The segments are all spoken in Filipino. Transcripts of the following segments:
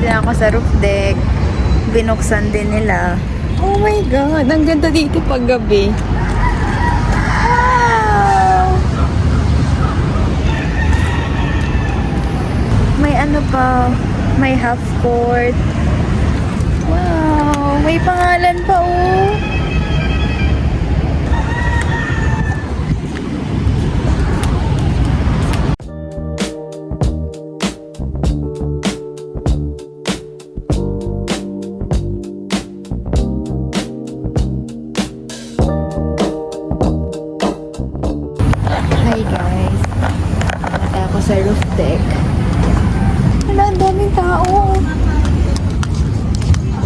na ako sa roof deck. Binuksan din nila. Oh my God! Ang ganda dito pag gabi. Wow! May ano pa, may half court. Wow! May pangalan pa oh! Hi guys! Punta ako sa roof deck. Wala, ang daming tao.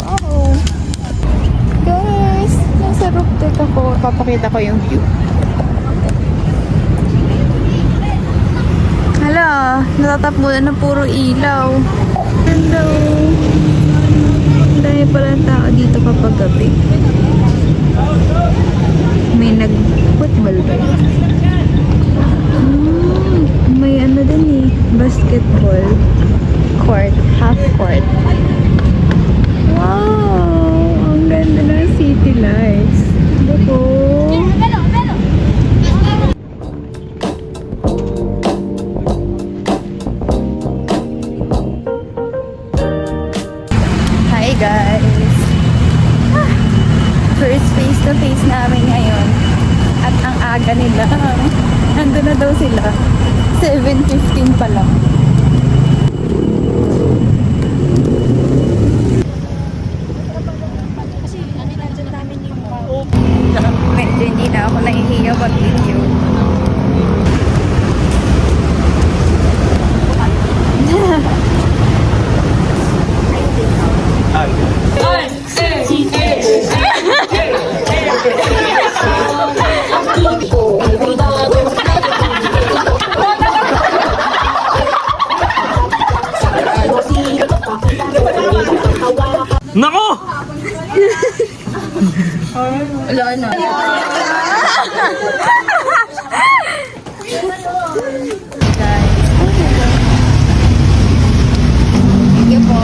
Wow. Guys, nasa roof deck ako. Papakita ko yung view. Hala, natatapunan na puro ilaw. Hello. Dahil pala ang tao dito kapag gabi. May nag-football ba yun? May ano din eh, basketball court, half court. Wow! Ang ganda ng city lights. Buko! Hi guys! First face to face namin ngayon. At ang aga nila. Nandun na daw sila. 7:15 pa lang. Medyo hindi na ako nahihiya mag-video. Nako! Wala na. Thank you po.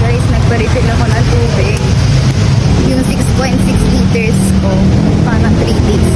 Guys, nagpa-refill ako ng tubig. Yung 6.6 liters ko, parang 3 days.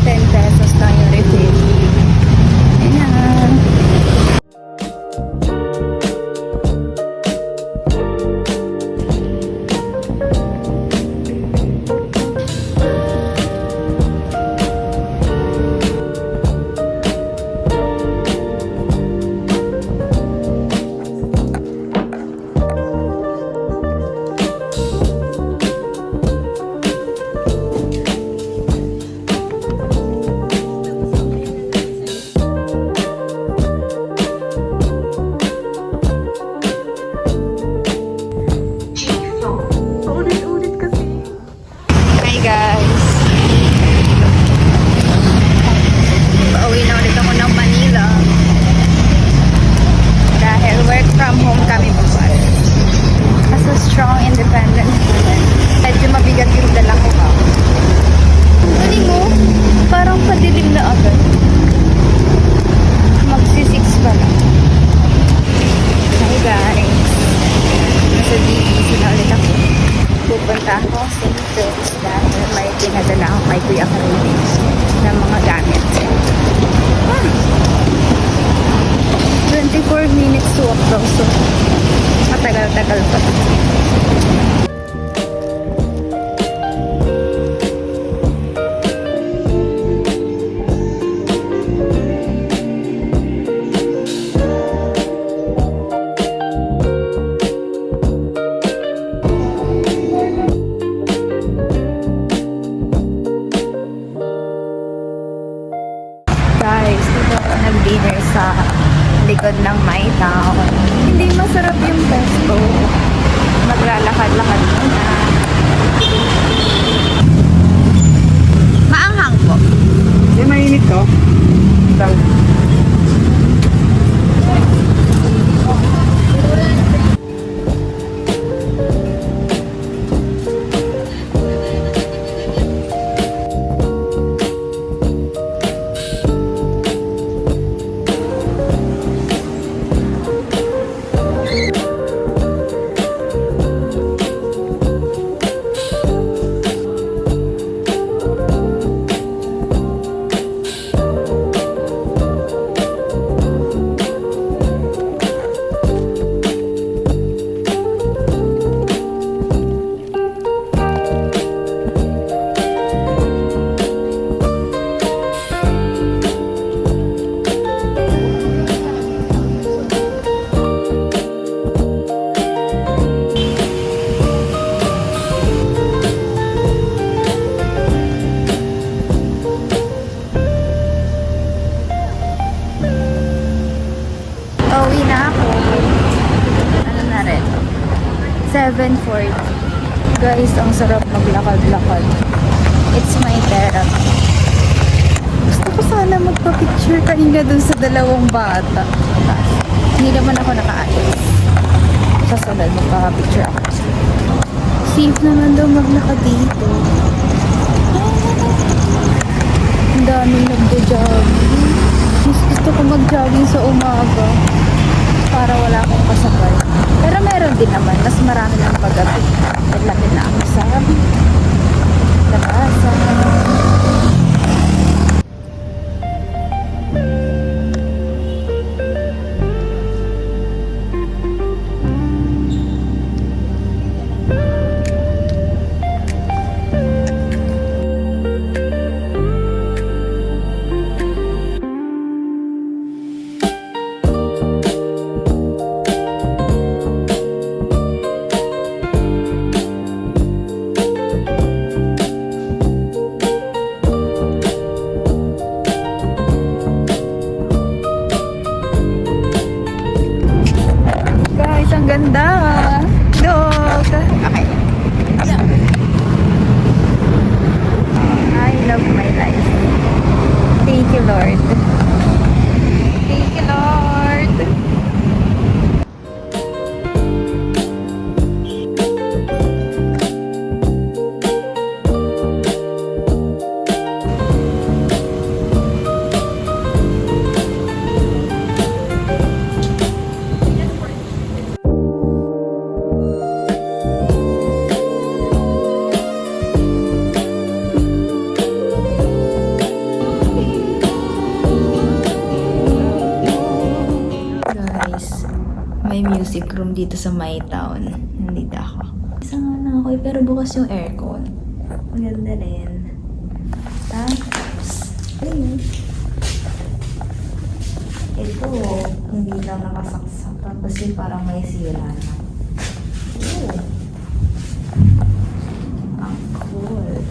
10 pesos lang yung refill. Ayan. Pupunta ako sa St. dahil may pinadala ako kay Kuya Karoli ng mga gamit. 24 minutes walk daw, so matagal-tagal pa. Guys, dito ako nag-dinner sa likod ng My Town. Hindi masarap yung pesto. 7:40. Guys, ang sarap maglakad-lakad. It's my therapy. Gusto ko sana magpa-picture kanina dun sa dalawang bata. Hindi naman ako nakaayos. Sa sunod, magpa-picture ako. Safe naman daw maglakad dito. Ang daming nagdo-jogging. Mas gusto ko mag-jogging sa umaga para wala akong kasabay. Pero meron din naman. Mas marami lang pag-gabi. Naglamin na ako sa labasan. Ang ganda. Look. Okay. I love my life. Thank you, Lord. Thank you, Lord. May music room dito sa My Town. Nandito ako. Isa nga lang ako pero bukas yung aircon. Maganda rin. Tapos, ayun. Ito, hindi lang nakasaksak. Tapos yung parang may sira na. Oh. Ang cool.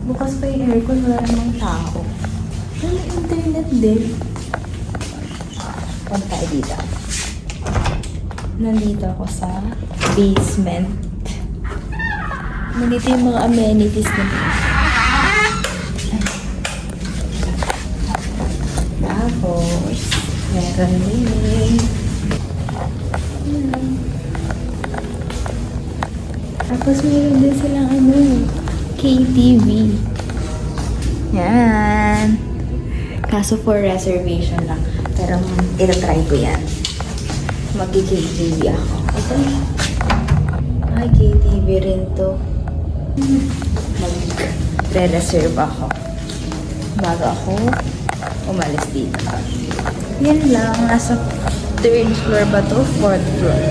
Bukas pa yung aircon, wala namang tao. May internet din. Punta tayo dito. Nandito ako sa basement. Nandito yung mga amenities nito. Tapos, meron din. Tapos, meron din silang KTV. Yan. Kaso for reservation lang. Pero, itatry ko yan. Mag-KTV ako. Ito. Ay, KTV rin to. Mag-re-reserve ako. Bago ako umalis dito. Yan lang. Nasa 3rd floor ba to? 4th floor.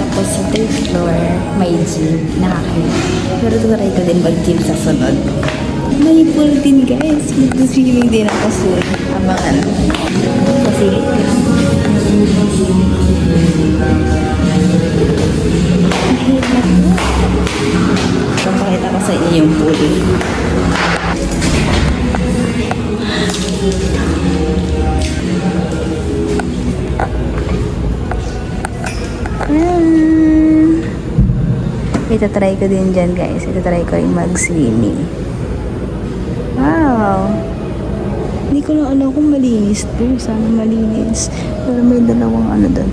Tapos sa 3rd floor, may gym. Nakakaya. Pero tumaray ko din mag-gym sa sunod. May pool din guys. Mag-swimming din ako soon. Abangan. Kasi papakita ko sa inyo yung pool. Itatry ko din dyan guys. Itatry ko yung mag-swimming. Wow! Hindi ko lang alam kung malinis to. Sana malinis. Pero may dalawang doon.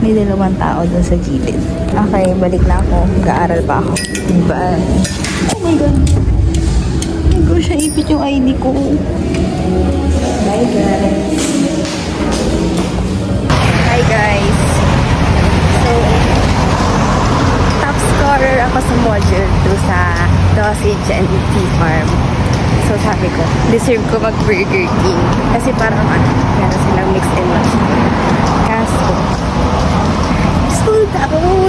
May dalawang tao doon sa gilid. Okay, balik na ako. Mag-aaral pa ako. Bye. Oh my God. Hindi ko siya ipit yung ID ko. Bye guys. Hi guys. So, top scorer ako sa module 2 sa Dosage and Tea Farm. So sabi ko, deserve ko mag-Burger King. Kasi parang meron silang mix and match. Kaso, sold out. Oh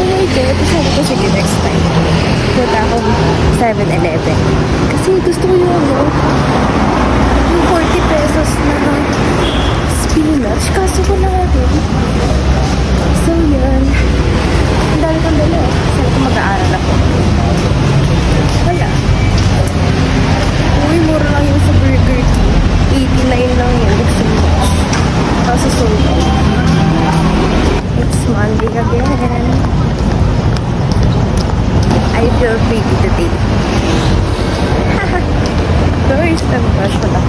my God. Sabi ko, sige, next time. Punta ako 7-Eleven. Kasi gusto ko yung yung 40 pesos na spinach. Kaso ko na din. So yun. Ang dami kong dala. Sabi ko, mag-aaral ako. Wala. Uy, mura lang yung sa Burger King. 89 lang yun. Mix and match. Tapos sold out. It's Monday again. I feel pretty today. Guys, nag-brush ko lang.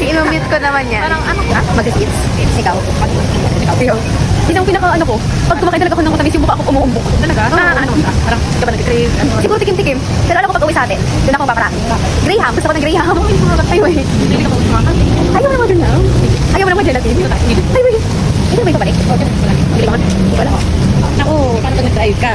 Inumit ko naman yan. Parang ano ka? Mag-hits. Ikaw. Ikaw. Yun ang pinaka ano ko. Pag kumakain talaga ako ng matamis, yung mukha ko umuumbok. Talaga? Ano ka? Parang di ba nag-crave? Siguro tikim-tikim. Pero alam ko pag uwi sa atin, doon ako paparami. Graham. Gusto ko ng Graham. Ayaw eh. Ayaw naman dun lang. Ayaw naman gelatin. Ayaw eh. Ito ba ito balik? Hindi ko alam. Naku, paano ka nag-drive ka?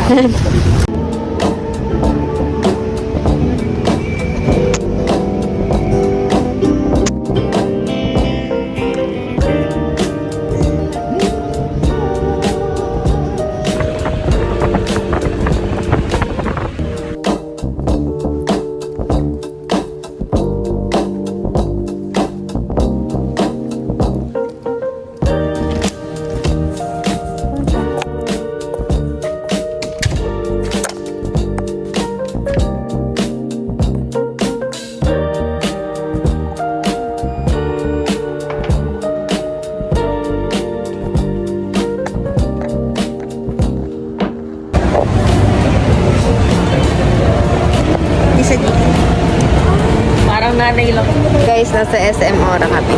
Parang nanay lang. Guys, nasa SM Ora kami.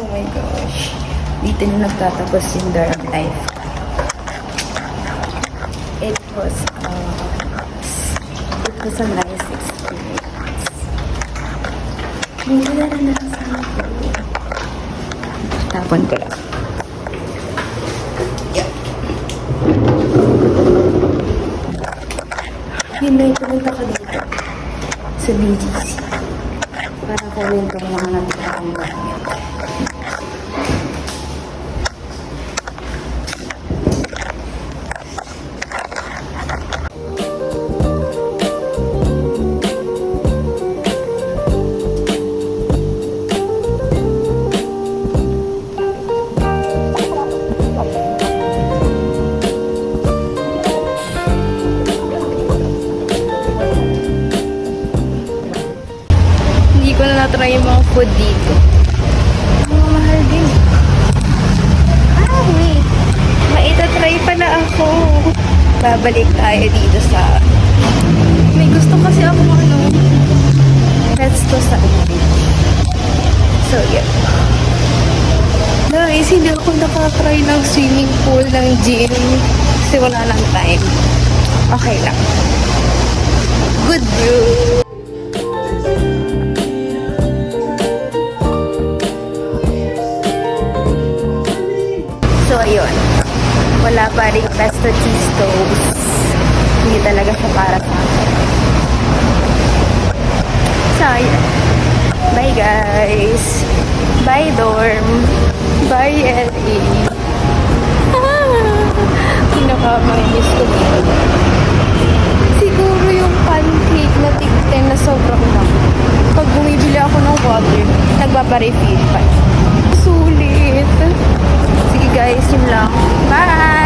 Oh my gosh. Dito na nagtatapos yung dorm life. It was a nice experience. Hindi na nakasama ko. Tapon ko lang. Yeah. Hindi, pumunta ko dito sa BGC para kunin ko mga natira kong gamit. Hindi ko na na-try yung mga food dito. Mga mahal din. Ah, wait. Maitatry pala ako. Babalik tayo dito sa... May gusto kasi ako ano. Let's go sa So, yeah. Guys, hindi ako nakatry ng swimming pool, ng gym. Kasi wala lang time. Okay lang. Good brew. So, ayun. Wala pa rin pesto cheese toast. Hindi talaga siya para sa akin. So, ayun. Bye, guys. Bye, dorm. Bye, LA. Pinakamainis ko dito. Siguro yung pancake na tig-10 na sobrang lang. Pag bumibili ako ng water, nagpaparefill pa. Sulit. Sige guys, yun lang. Bye!